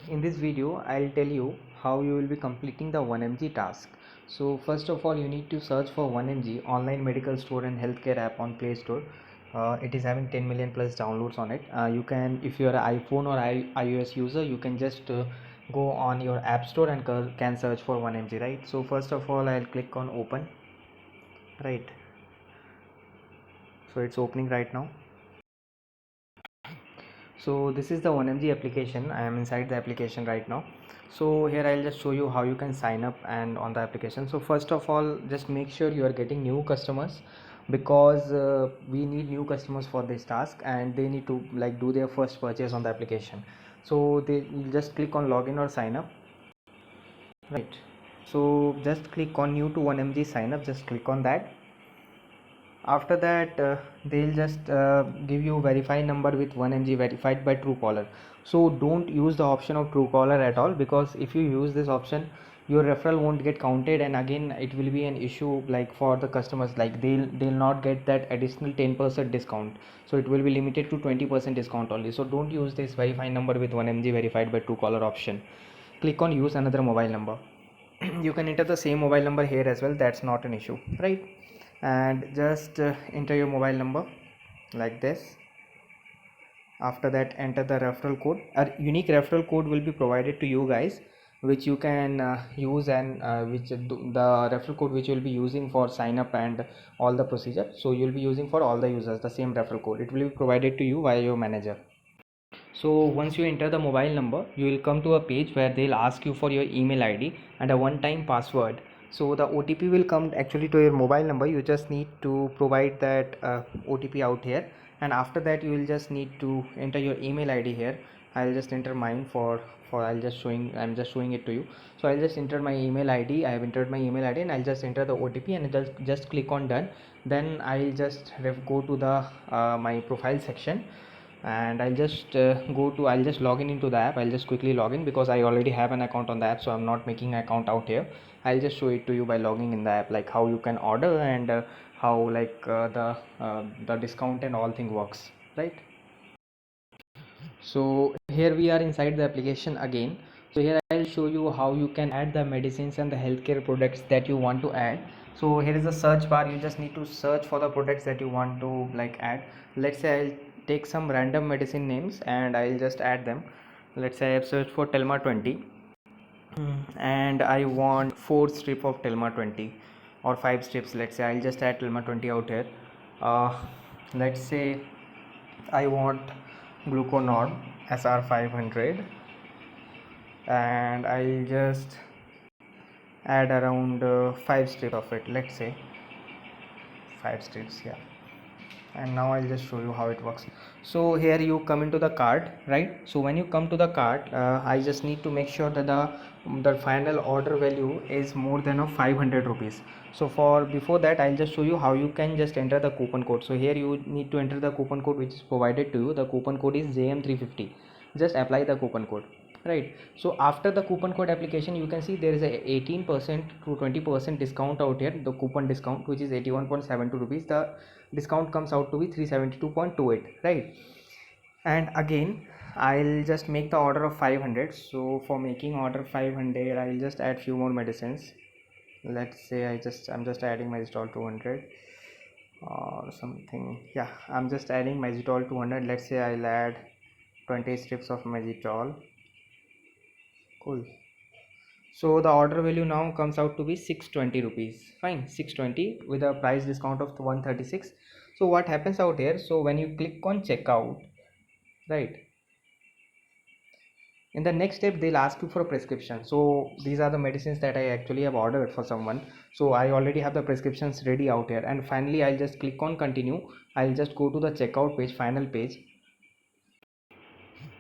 In this video I'll tell you how you will be completing the 1mg task. So first of all, you need to search for 1mg online medical store and healthcare app on Play Store. It is having 10 million plus downloads on it. You can, if you're an iPhone or iOS user, you can just go on your app store and can search for 1mg, right? So first of all, I'll click on open, right? So it's opening right now. So this is the 1mg application. I am inside the application right now. So here I'll just show you how you can sign up and on the application. So first of all, just make sure you are getting new customers, because we need new customers for this task and they need to like do their first purchase on the application. So they just click on login or sign up, right? So just click on new to 1mg sign up, just click on that. After that they'll just give you verify number with 1mg verified by Truecaller. So don't use the option of Truecaller at all, because if you use this option, your referral won't get counted, and again it will be an issue like for the customers, like they'll not get that additional 10% discount. So it will be limited to 20% discount only. So don't use this verify number with 1mg verified by Truecaller option. Click on use another mobile number. You can enter the same mobile number here as well, that's not an issue, right? And just enter your mobile number like this. After that, enter the referral code. A unique referral code will be provided to you guys, which you can use, and which the referral code which you will be using for sign up and all the procedure. So you'll be using for all the users the same referral code. It will be provided to you via your manager. So once you enter the mobile number, you will come to a page where they'll ask you for your email ID and a one-time password. So the OTP will come actually to your mobile number. You just need to provide that OTP out here, and after that you will just need to enter your email ID here. I'll just enter mine for I'm just showing it to you. So I'll just enter my email ID. I have entered my email ID and I'll just enter the OTP and just click on done. Then I'll just go to the my profile section, and I'll just log in into the app. I'll just quickly log in because I already have an account on the app, so I'm not making an account out here. I'll just show it to you by logging in the app, like how you can order and how like the discount and all thing works, right? So here we are inside the application again. So here I'll show you how you can add the medicines and the healthcare products that you want to add. So here is the search bar. You just need to search for the products that you want to like add. Let's say I'll take some random medicine names and I'll just add them. Let's say I have searched for Telma 20 and I want 4 strip of Telma 20 or 5 strips. Let's say I'll just add Telma 20 out here. Let's say I want Gluconod SR 500 and I'll just add around 5 strips of it. Let's say 5 strips, yeah. And now I'll just show you how it works. So here you come into the cart, right? So when you come to the cart, I just need to make sure that the final order value is more than of 500 rupees. So for before that, I'll just show you how you can just enter the coupon code. So here you need to enter the coupon code which is provided to you. The coupon code is JM350. Just apply the coupon code, right? So after the coupon code application, you can see there is a 18% to 20% discount out here, the coupon discount, which is 81.72 rupees. The discount comes out to be 372.28, right? And again I'll just make the order of 500. So for making order 500, I'll just add few more medicines. Let's say I'm just adding Magistol 200 or something. Yeah, I'm just adding Magistol 200. Let's say I'll add 20 strips of Magistol. Cool. So the order value now comes out to be 620 rupees. Fine, 620 with a price discount of 136. So what happens out here? So when you click on checkout, right, in the next step they'll ask you for a prescription. So these are the medicines that I actually have ordered for someone. So I already have the prescriptions ready out here, and finally I'll just click on continue. I'll just go to the checkout page, final page.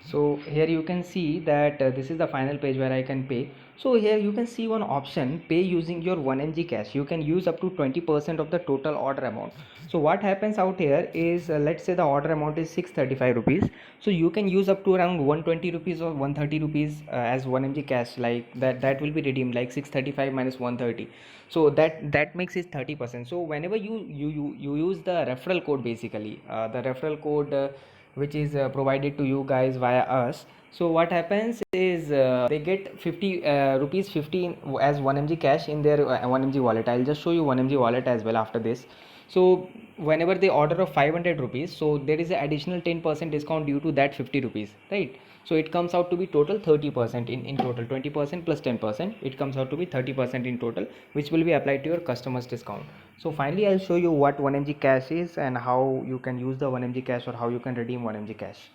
So here you can see that this is the final page where I can pay. So here you can see one option, pay using your 1mg cash. You can use up to 20% of the total order amount. So what happens out here is let's say the order amount is 635 rupees. So you can use up to around 120 rupees or 130 rupees as 1mg cash, like that will be redeemed, like 635 minus 130. So that makes it 30%. So whenever you use the referral code, basically the referral code which is provided to you guys via us. So what happens is they get 50 rupees 50 as 1 mg cash in their 1 mg wallet. I'll just show you 1 mg wallet as well after this. So whenever they order of 500 rupees, so there is an additional 10% discount due to that 50 rupees, right? So it comes out to be total 30% in total, 20% plus 10%, it comes out to be 30% in total, which will be applied to your customers discount. So finally I'll show you what 1 mg cash is and how you can use the 1 mg cash or how you can redeem 1 mg cash.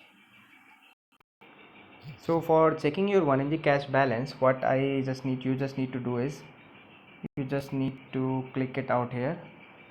So for checking your 1 mg cash balance, what you just need to do is you just need to click it out here.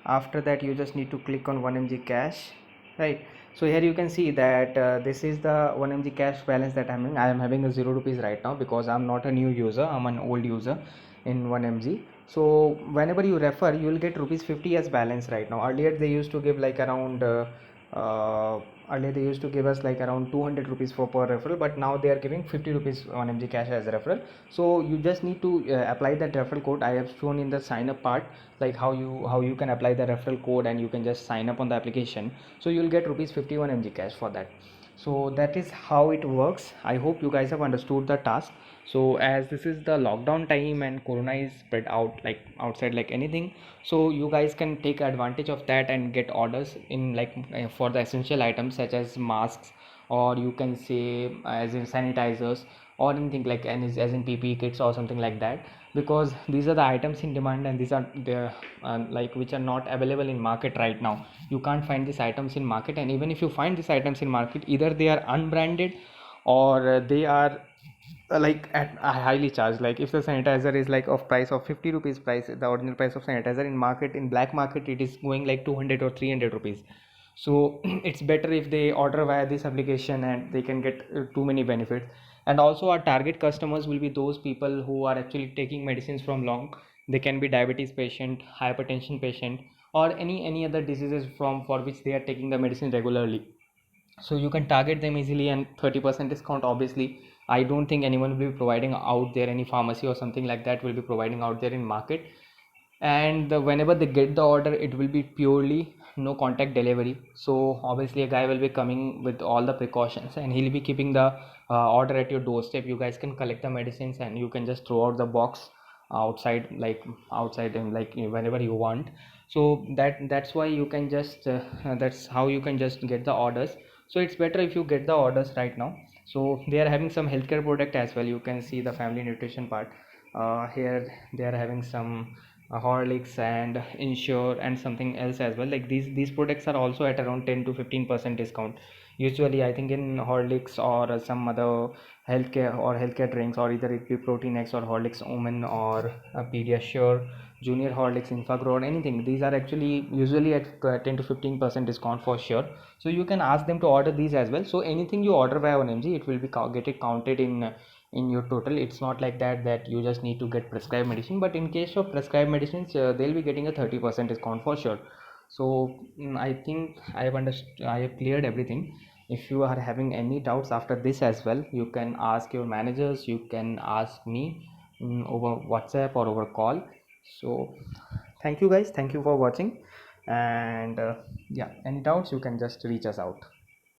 After that you just need to click on 1 mg cash, right? So here you can see that this is the 1 mg cash balance that I am having a 0 rupees right now because I'm not a new user, I'm an old user in 1 mg. So whenever you refer, you will get rupees 50 as balance right now. Earlier they used to give like around uh, earlier they used to give us like around 200 rupees for per referral, but now they are giving 50 rupees 1 mg cash as a referral. So you just need to apply that referral code I have shown in the sign up part, like how you can apply the referral code and you can just sign up on the application. So you'll get rupees 50 1 mg cash for that. So that is how it works. I hope you guys have understood the task. So as this is the lockdown time and corona is spread out like outside like anything, so you guys can take advantage of that and get orders in like for the essential items such as masks, or you can say as in sanitizers, or anything like as in PPE kits or something like that, because these are the items in demand and these are the like which are not available in market right now. You can't find these items in market, and even if you find these items in market, either they are unbranded or they are like at a highly charged. Like if the sanitizer is like of price of 50 rupees price, the original price of sanitizer in market, in black market it is going like 200 or 300 rupees. So it's better if they order via this application and they can get too many benefits. And also our target customers will be those people who are actually taking medicines from long. They can be diabetes patient, hypertension patient, or any other diseases from for which they are taking the medicine regularly. So you can target them easily, and 30% discount, obviously I don't think anyone will be providing out there, any pharmacy or something like that will be providing out there in market. And whenever they get the order, it will be purely no contact delivery. So obviously a guy will be coming with all the precautions and he'll be keeping the order at your doorstep. You guys can collect the medicines and you can just throw out the box outside, like outside and like whenever you want. So that's why you can just that's how you can just get the orders. So it's better if you get the orders right now. So they are having some healthcare product as well. You can see the family nutrition part. Here they are having some Horlicks and Ensure and something else as well. Like these products are also at around 10 to 15% discount. Usually I think in Horlicks or some other healthcare drinks, or either it be Protein X or Horlicks Omen or Pediasure, Junior Horlicks, Infagrow or anything, these are actually usually at 10 to 15% discount for sure. So you can ask them to order these as well. So anything you order via 1mg, it will be get it counted in your total. It's not like that you just need to get prescribed medicine, but in case of prescribed medicines, they'll be getting a 30% discount for sure. So I think I have understood, I have cleared everything. If you are having any doubts after this as well, you can ask your managers, you can ask me over WhatsApp or over call. So thank you guys, thank you for watching. And yeah, any doubts you can just reach us out.